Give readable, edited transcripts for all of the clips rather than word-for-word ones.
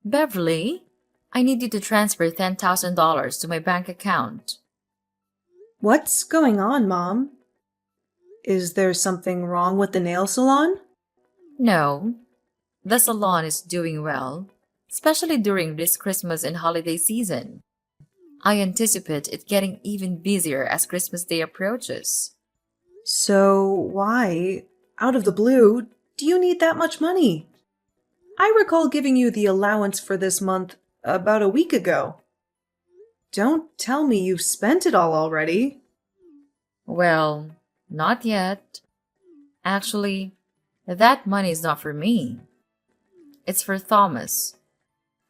Beverly, I need you to transfer $10,000 to my bank account. What's going on, Mom? Is there something wrong with the nail salon? No, the salon is doing well, especially during this Christmas and holiday season. I anticipate it getting even busier as Christmas Day approaches. So, why, out of the blue, do you need that much money? I recall giving you the allowance for this month about a week ago. Don't tell me you've spent it all already. Well, not yet. Actually, that money is not for me. It's for Thomas.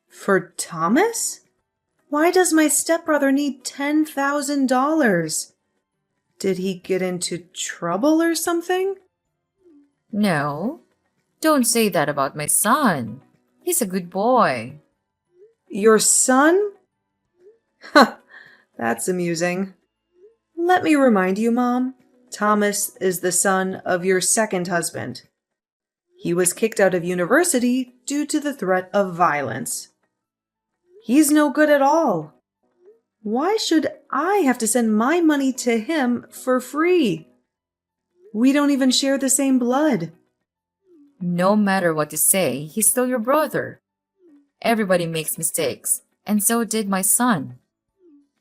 For Thomas? Why does my stepbrother need $10,000? Did he get into trouble or something? No, don't say that about my son. He's a good boy. Your son? Ha, that's amusing. Let me remind you, Mom, Thomas is the son of your second husband. He was kicked out of university due to the threat of violence. He's no good at all. Why should I have to send my money to him for free? We don't even share the same blood. No matter what you say, he's still your brother. Everybody makes mistakes, and so did my son.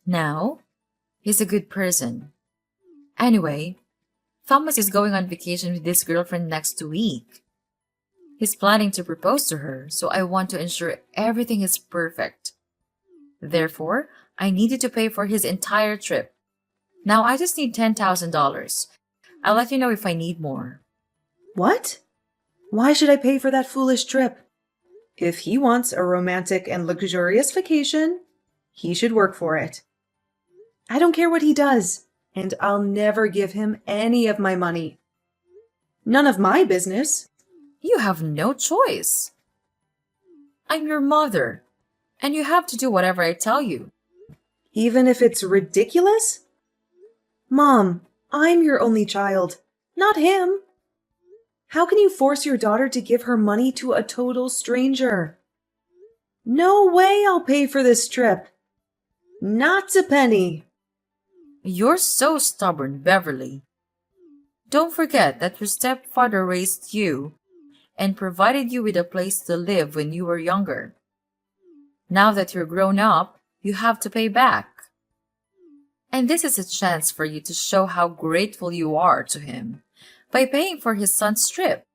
Now, he's a good person. Anyway, Thomas is going on vacation with his girlfriend next week. He's planning to propose to her, so I want to ensure everything is perfect. Therefore, I need you to pay for his entire trip. Now I just need $10,000. I'll let you know if I need more. What? Why should I pay for that foolish trip? If he wants a romantic and luxurious vacation, he should work for it. I don't care what he does, and I'll never give him any of my money. None of my business. You have no choice. I'm your mother, and you have to do whatever I tell you. Even if it's ridiculous? Mom, I'm your only child, not him. How can you force your daughter to give her money to a total stranger? No way I'll pay for this trip. Not a penny. You're so stubborn, Beverly. Don't forget that your stepfather raised you and provided you with a place to live when you were younger. Now that you're grown up, you have to pay back. And this is a chance for you to show how grateful you are to him by paying for his son's trip.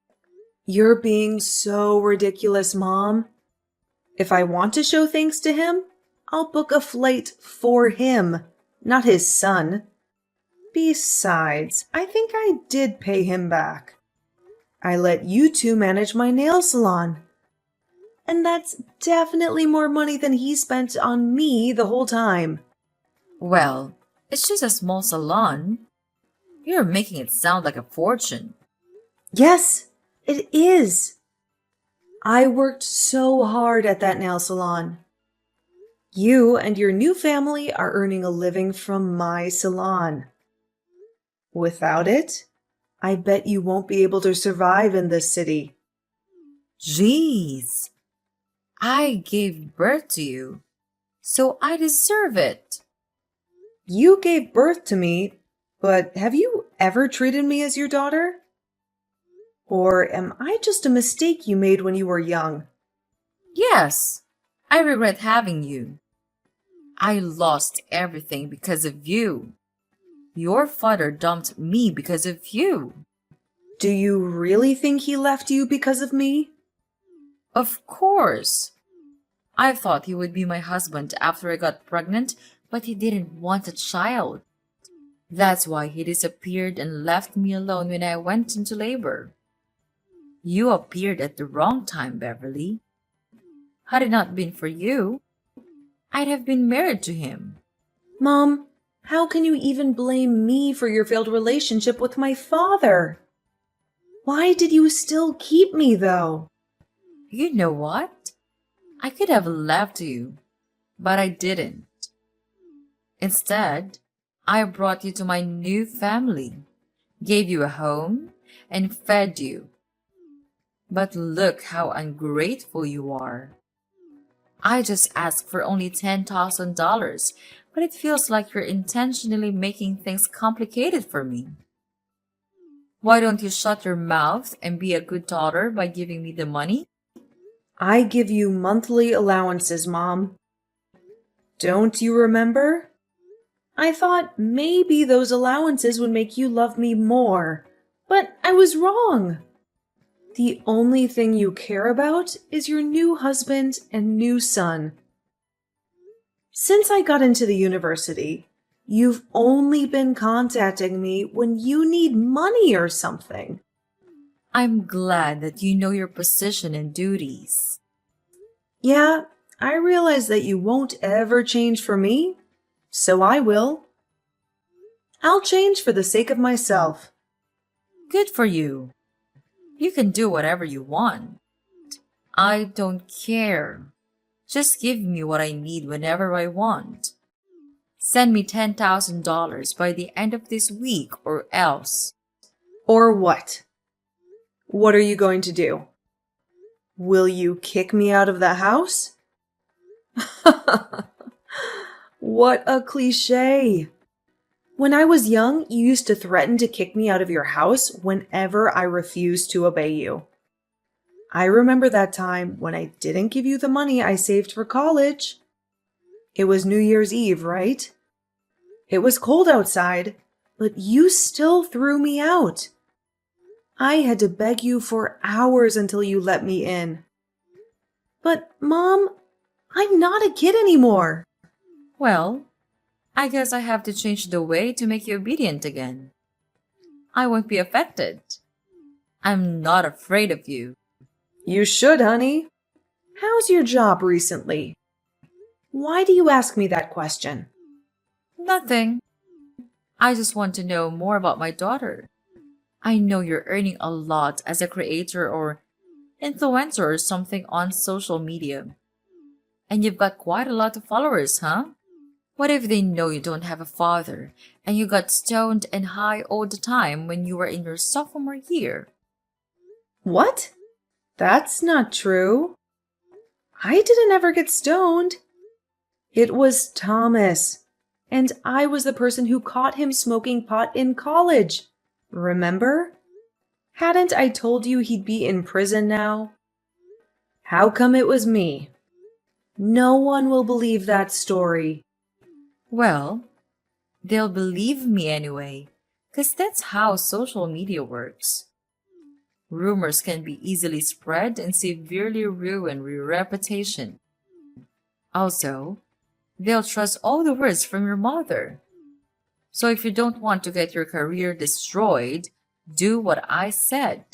You're being so ridiculous, Mom. If I want to show thanks to him, I'll book a flight for him, not his son. Besides, I think I did pay him back. I let you two manage my nail salon. And that's definitely more money than he spent on me the whole time. Well, it's just a small salon. You're making it sound like a fortune. Yes, it is. I worked so hard at that nail salon. You and your new family are earning a living from my salon. Without it, I bet you won't be able to survive in this city. Jeez, I gave birth to you, so I deserve it. You gave birth to me, but have you ever treated me as your daughter? Or am I just a mistake you made when you were young? Yes, I regret having you. I lost everything because of you. Your father dumped me because of you. Do you really think he left you because of me? Of course. I thought he would be my husband after I got pregnant, but he didn't want a child. That's why he disappeared and left me alone when I went into labor. You appeared at the wrong time, Beverly. Had it not been for you, I'd have been married to him. Mom, how can you even blame me for your failed relationship with my father? Why did you still keep me, though? You know what? I could have left you, but I didn't. Instead, I brought you to my new family, gave you a home, and fed you. But look how ungrateful you are. I just asked for only $10,000, but it feels like you're intentionally making things complicated for me. Why don't you shut your mouth and be a good daughter by giving me the money? I give you monthly allowances, Mom. Don't you remember? I thought maybe those allowances would make you love me more, but I was wrong. The only thing you care about is your new husband and new son. Since I got into the university, you've only been contacting me when you need money or something. I'm glad that you know your position and duties. Yeah, I realize that you won't ever change for me, so I will. I'll change for the sake of myself. Good for you. You can do whatever you want. I don't care. Just give me what I need whenever I want. Send me $10,000 by the end of this week or else. Or what? What are you going to do? Will you kick me out of the house? What a cliche. When I was young, you used to threaten to kick me out of your house whenever I refused to obey you. I remember that time when I didn't give you the money I saved for college. It was New Year's Eve, right? It was cold outside, but you still threw me out. I had to beg you for hours until you let me in. But, Mom, I'm not a kid anymore. Well, I guess I have to change the way to make you obedient again. I won't be affected. I'm not afraid of you. You should, honey. How's your job recently? Why do you ask me that question? Nothing. I just want to know more about my daughter. I know you're earning a lot as a creator or influencer or something on social media. And you've got quite a lot of followers, huh? What if they know you don't have a father and you got stoned and high all the time when you were in your sophomore year? What? That's not true. I didn't ever get stoned. It was Thomas, and I was the person who caught him smoking pot in college. Remember? Hadn't I told you he'd be in prison now? How come it was me? No one will believe that story. Well, they'll believe me anyway, 'cause that's how social media works. Rumors can be easily spread and severely ruin your reputation. Also, they'll trust all the words from your mother. So if you don't want to get your career destroyed, do what I said.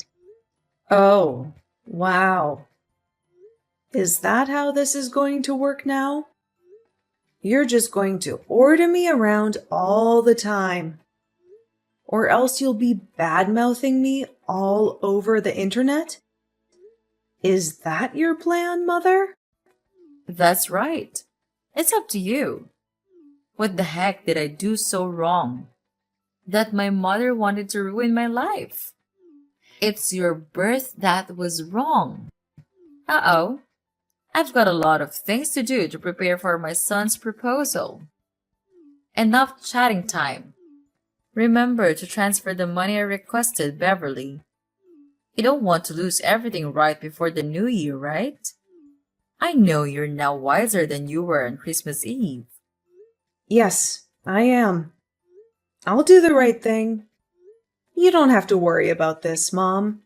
Oh, wow. Is that how this is going to work now? You're just going to order me around all the time. Or else you'll be bad-mouthing me all over the internet? Is that your plan, Mother? That's right. It's up to you. What the heck did I do so wrong that my mother wanted to ruin my life? It's your birth that was wrong. Uh-oh. I've got a lot of things to do to prepare for my son's proposal. Enough chatting time. Remember to transfer the money I requested, Beverly. You don't want to lose everything right before the new year, right? I know you're now wiser than you were on Christmas Eve. Yes, I am. I'll do the right thing. You don't have to worry about this, Mom.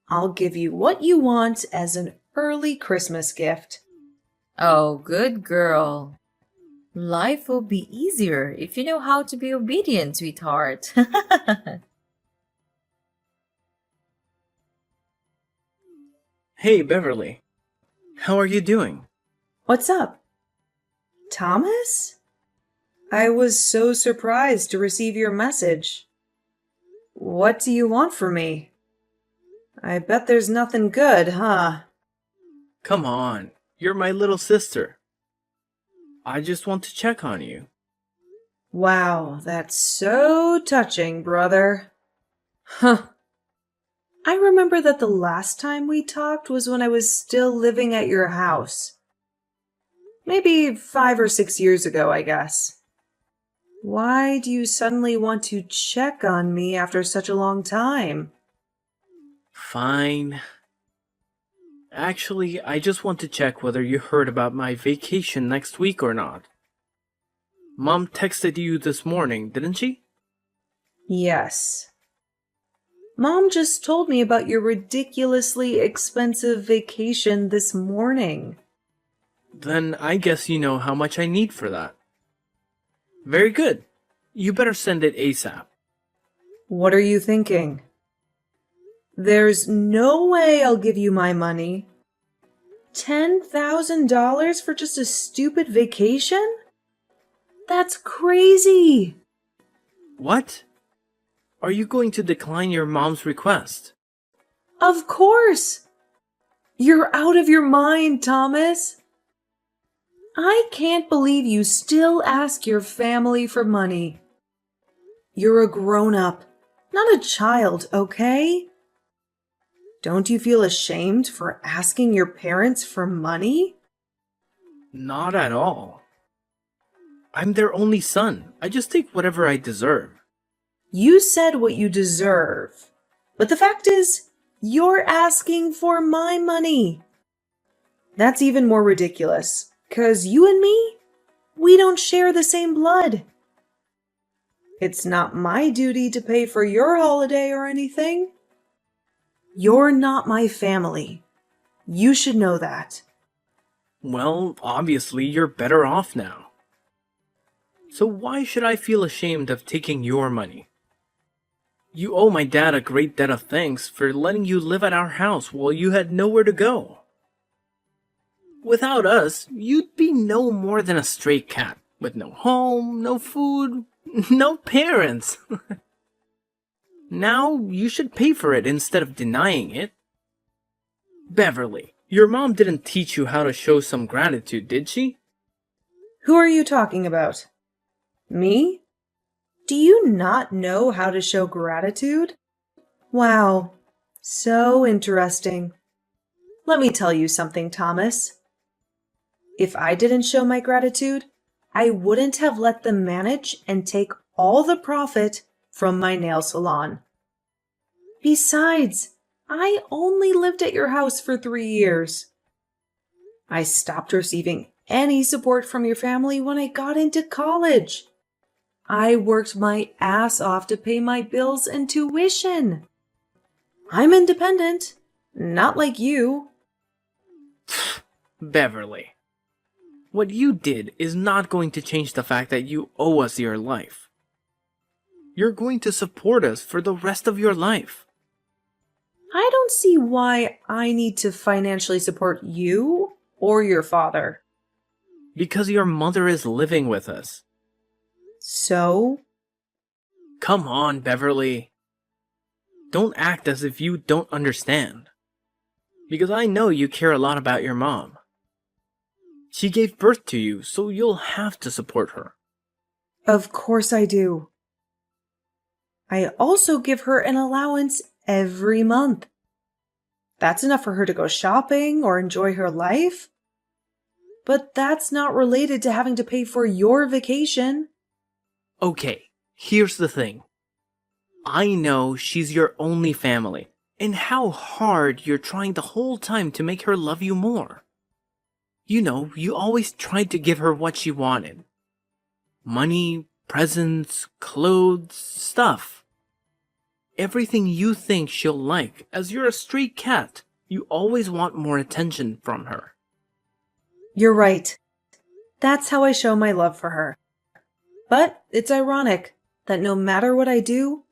I'll give you what you want as an early Christmas gift. Oh, good girl. Life will be easier if you know how to be obedient, sweetheart. Hey, Beverly. How are you doing? What's up? Thomas? I was so surprised to receive your message. What do you want from me? I bet there's nothing good, huh? Come on, you're my little sister. I just want to check on you. Wow, that's so touching, brother. Huh. I remember that the last time we talked was when I was still living at your house. Maybe 5 or 6 years ago, I guess. Why do you suddenly want to check on me after such a long time? Fine. Actually, I just want to check whether you heard about my vacation next week or not. Mom texted you this morning, didn't she? Yes. Mom just told me about your ridiculously expensive vacation this morning. Then I guess you know how much I need for that. Very good. You better send it ASAP. What are you thinking? There's no way I'll give you my money. $10,000 for just a stupid vacation? That's crazy. What? Are you going to decline your mom's request? Of course. You're out of your mind, Thomas. I can't believe you still ask your family for money. You're a grown-up, not a child, okay? Don't you feel ashamed for asking your parents for money? Not at all. I'm their only son. I just take whatever I deserve. You said what you deserve. But the fact is, you're asking for my money. That's even more ridiculous, 'cause you and me, we don't share the same blood. It's not my duty to pay for your holiday or anything. You're not my family. You should know that. Well, obviously you're better off now. So why should I feel ashamed of taking your money? You owe my dad a great debt of thanks for letting you live at our house while you had nowhere to go. Without us, you'd be no more than a stray cat, with no home, no food, no parents. Now you should pay for it instead of denying it. Beverly, your mom didn't teach you how to show some gratitude, did she? Who are you talking about? Me? Do you not know how to show gratitude? Wow, so interesting. Let me tell you something, Thomas. If I didn't show my gratitude, I wouldn't have let them manage and take all the profit from my nail salon. Besides, I only lived at your house for 3 years. I stopped receiving any support from your family when I got into college. I worked my ass off to pay my bills and tuition. I'm independent, not like you. Beverly, what you did is not going to change the fact that you owe us your life. You're going to support us for the rest of your life. I don't see why I need to financially support you or your father. Because your mother is living with us. So? Come on, Beverly. Don't act as if you don't understand. Because I know you care a lot about your mom. She gave birth to you, so you'll have to support her. Of course I do. I also give her an allowance every month. That's enough for her to go shopping or enjoy her life. But that's not related to having to pay for your vacation. Okay, here's the thing. I know she's your only family, and how hard you're trying the whole time to make her love you more. You know, you always tried to give her what she wanted. Money, presents, clothes, stuff. Everything you think she'll like, as you're a stray cat. You always want more attention from her. You're right. That's how I show my love for her. But it's ironic that no matter what I do,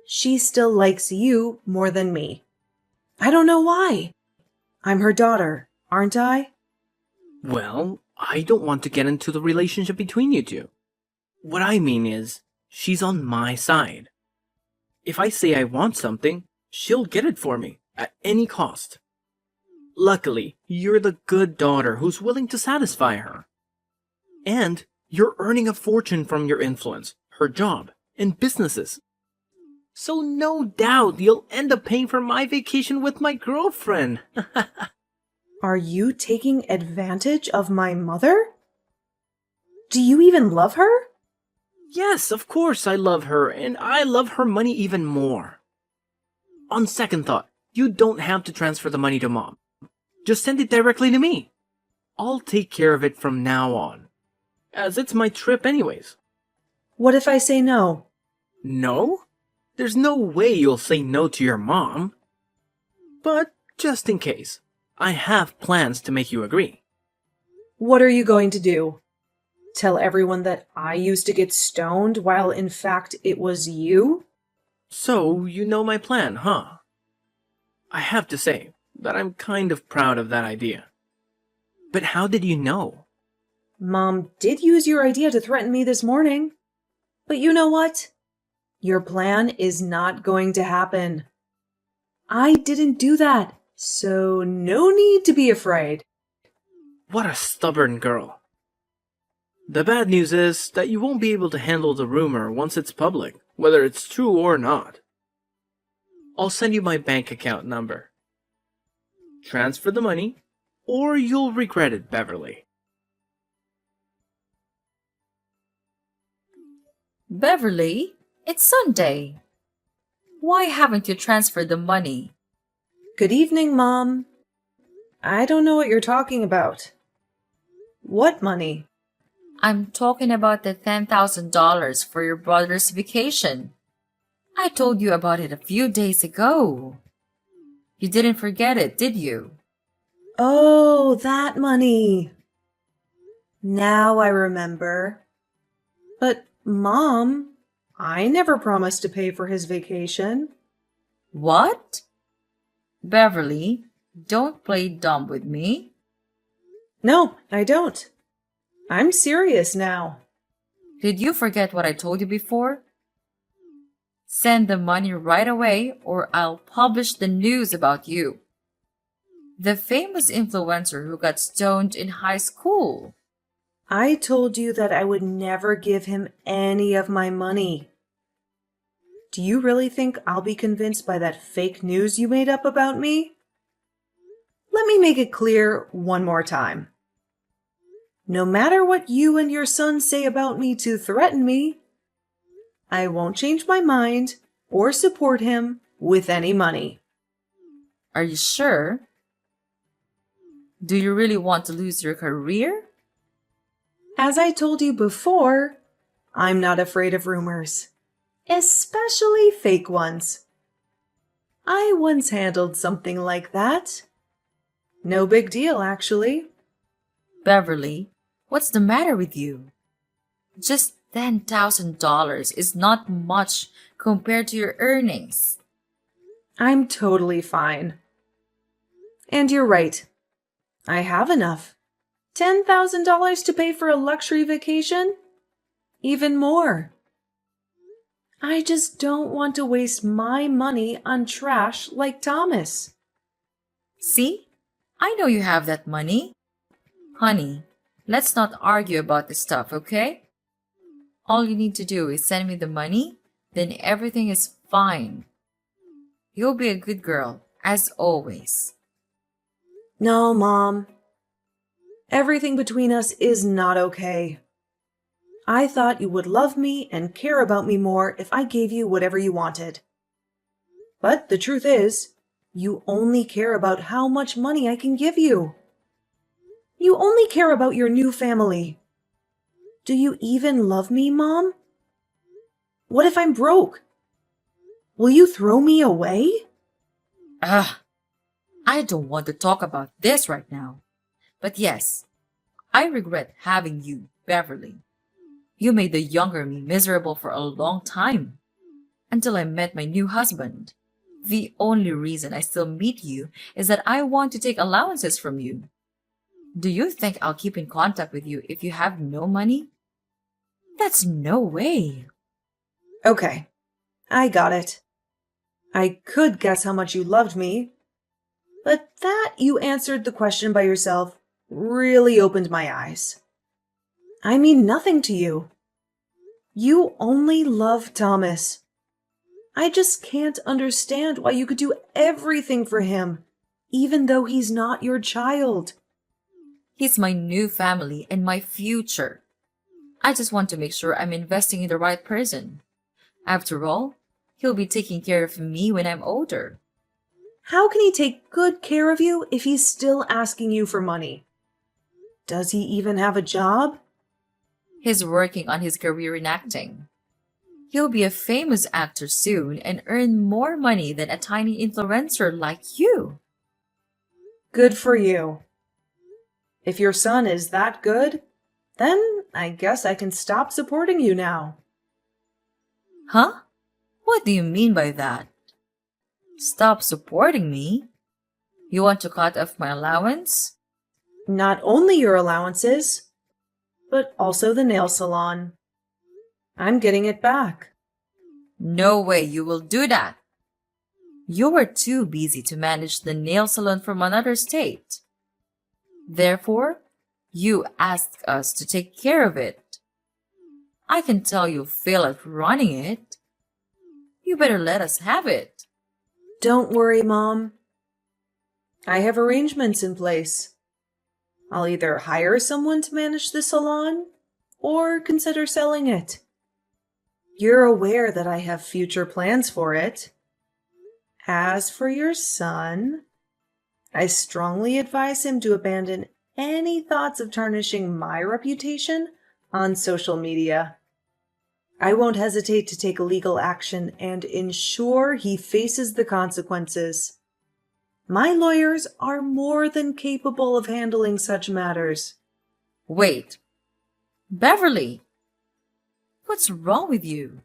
she still likes you more than me. I don't know why. I'm her daughter, aren't I? Well, I don't want to get into the relationship between you two. What I mean is, she's on my side. If I say I want something, she'll get it for me, at any cost. Luckily, you're the good daughter who's willing to satisfy her. And you're earning a fortune from your influence, her job, and businesses. So no doubt you'll end up paying for my vacation with my girlfriend. Are you taking advantage of my mother? Do you even love her? Yes, of course I love her, and I love her money even more. On second thought, you don't have to transfer the money to Mom. Just send it directly to me. I'll take care of it from now on, as it's my trip anyways. What if I say no? No? There's no way you'll say no to your mom. But just in case, I have plans to make you agree. What are you going to do? Tell everyone that I used to get stoned while in fact it was you? So, you know my plan, huh? I have to say that I'm kind of proud of that idea. But how did you know? Mom did use your idea to threaten me this morning. But you know what? Your plan is not going to happen. I didn't do that, so no need to be afraid. What a stubborn girl. The bad news is that you won't be able to handle the rumor once it's public, whether it's true or not. I'll send you my bank account number. Transfer the money, or you'll regret it, Beverly. Beverly, it's Sunday. Why haven't you transferred the money? Good evening, Mom. I don't know what you're talking about. What money? I'm talking about the $10,000 for your brother's vacation. I told you about it a few days ago. You didn't forget it, did you? Oh, that money. Now I remember. But, Mom, I never promised to pay for his vacation. What? Beverly, don't play dumb with me. No, I don't. I'm serious now. Did you forget what I told you before? Send the money right away or I'll publish the news about you. The famous influencer who got stoned in high school. I told you that I would never give him any of my money. Do you really think I'll be convinced by that fake news you made up about me? Let me make it clear one more time. No matter what you and your son say about me to threaten me, I won't change my mind or support him with any money. Are you sure? Do you really want to lose your career? As I told you before, I'm not afraid of rumors, especially fake ones. I once handled something like that. No big deal, actually. Beverly, what's the matter with you? Just $10,000 is not much compared to your earnings. I'm totally fine. And you're right. I have enough. $10,000 to pay for a luxury vacation? Even more. I just don't want to waste my money on trash like Thomas. See? I know you have that money. Honey, let's not argue about this stuff, okay? All you need to do is send me the money, then everything is fine. You'll be a good girl, as always. No, Mom. Everything between us is not okay. I thought you would love me and care about me more if I gave you whatever you wanted. But the truth is, you only care about how much money I can give you. You only care about your new family. Do you even love me, Mom? What if I'm broke? Will you throw me away? I don't want to talk about this right now. But yes, I regret having you, Beverly. You made the younger me miserable for a long time. Until I met my new husband. The only reason I still meet you is that I want to take allowances from you. Do you think I'll keep in contact with you if you have no money? That's no way. Okay, I got it. I could guess how much you loved me, but that you answered the question by yourself really opened my eyes. I mean nothing to you. You only love Thomas. I just can't understand why you could do everything for him, even though he's not your child. He's my new family and my future. I just want to make sure I'm investing in the right person. After all, he'll be taking care of me when I'm older. How can he take good care of you if he's still asking you for money? Does he even have a job? He's working on his career in acting. He'll be a famous actor soon and earn more money than a tiny influencer like you. Good for you. If your son is that good, then I guess I can stop supporting you now. Huh? What do you mean by that? Stop supporting me? You want to cut off my allowance? Not only your allowances, but also the nail salon. I'm getting it back. No way you will do that. You were too busy to manage the nail salon from another state. Therefore, you asked us to take care of it. I can tell you fail at running it. You better let us have it. Don't worry, Mom. I have arrangements in place. I'll either hire someone to manage the salon or consider selling it. You're aware that I have future plans for it. As for your son, I strongly advise him to abandon any thoughts of tarnishing my reputation on social media. I won't hesitate to take legal action and ensure he faces the consequences. My lawyers are more than capable of handling such matters. Wait. Beverly, what's wrong with you?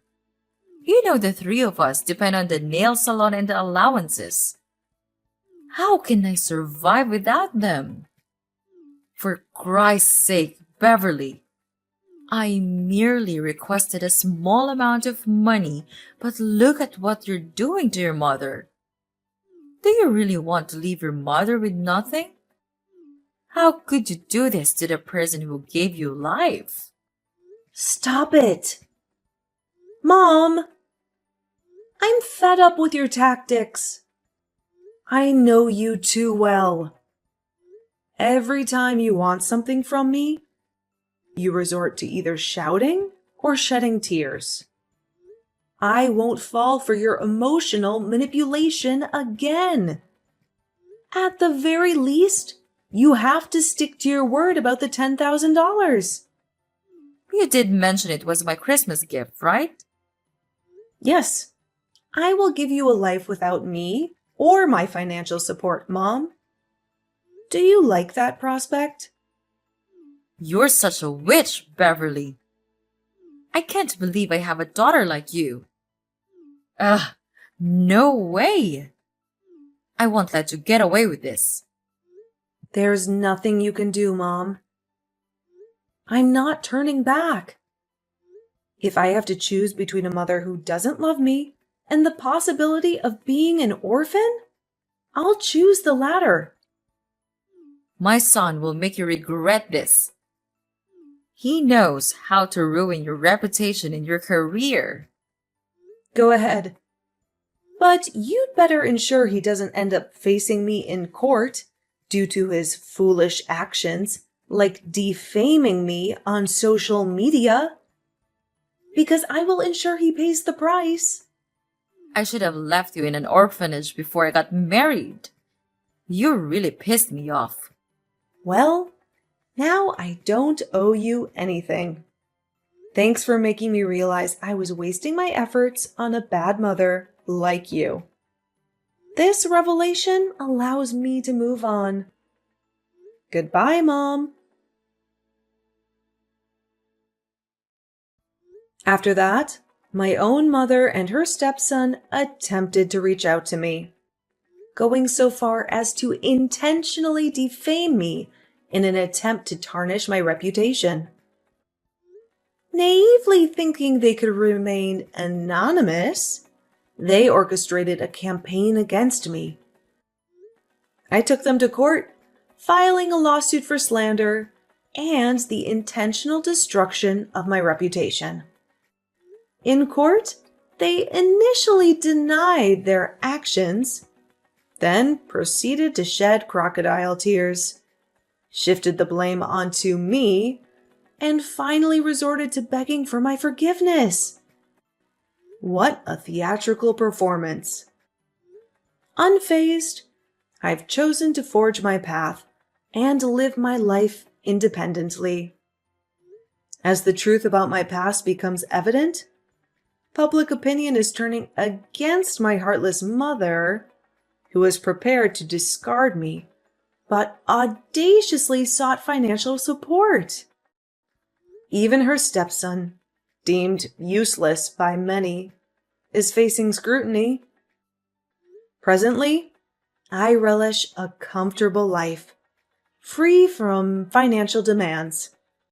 You know the three of us depend on the nail salon and the allowances. How can I survive without them? For Christ's sake, Beverly, I merely requested a small amount of money, but look at what you're doing to your mother. Do you really want to leave your mother with nothing? How could you do this to the person who gave you life? Stop it! Mom! I'm fed up with your tactics. I know you too well. Every time you want something from me, you resort to either shouting or shedding tears. I won't fall for your emotional manipulation again. At the very least, you have to stick to your word about the $10,000. You did mention it was my Christmas gift, right? Yes, I will give you a life without me or my financial support, Mom. Do you like that prospect? You're such a witch, Beverly. I can't believe I have a daughter like you. No way. I won't let you get away with this. There's nothing you can do, Mom. I'm not turning back. If I have to choose between a mother who doesn't love me and the possibility of being an orphan, I'll choose the latter. My son will make you regret this. He knows how to ruin your reputation and your career. Go ahead. But you'd better ensure he doesn't end up facing me in court due to his foolish actions, like defaming me on social media. Because I will ensure he pays the price. I should have left you in an orphanage before I got married. You really pissed me off. Well, now I don't owe you anything. Thanks for making me realize I was wasting my efforts on a bad mother like you. This revelation allows me to move on. Goodbye, Mom. After that, my own mother and her stepson attempted to reach out to me, going so far as to intentionally defame me in an attempt to tarnish my reputation. Naively thinking they could remain anonymous, they orchestrated a campaign against me. I took them to court, filing a lawsuit for slander and the intentional destruction of my reputation. In court, they initially denied their actions, then proceeded to shed crocodile tears, shifted the blame onto me, and finally resorted to begging for my forgiveness. What a theatrical performance! Unfazed, I've chosen to forge my path and live my life independently. As the truth about my past becomes evident, public opinion is turning against my heartless mother, who was prepared to discard me, but audaciously sought financial support. Even her stepson, deemed useless by many, is facing scrutiny. Presently, I relish a comfortable life, free from financial demands.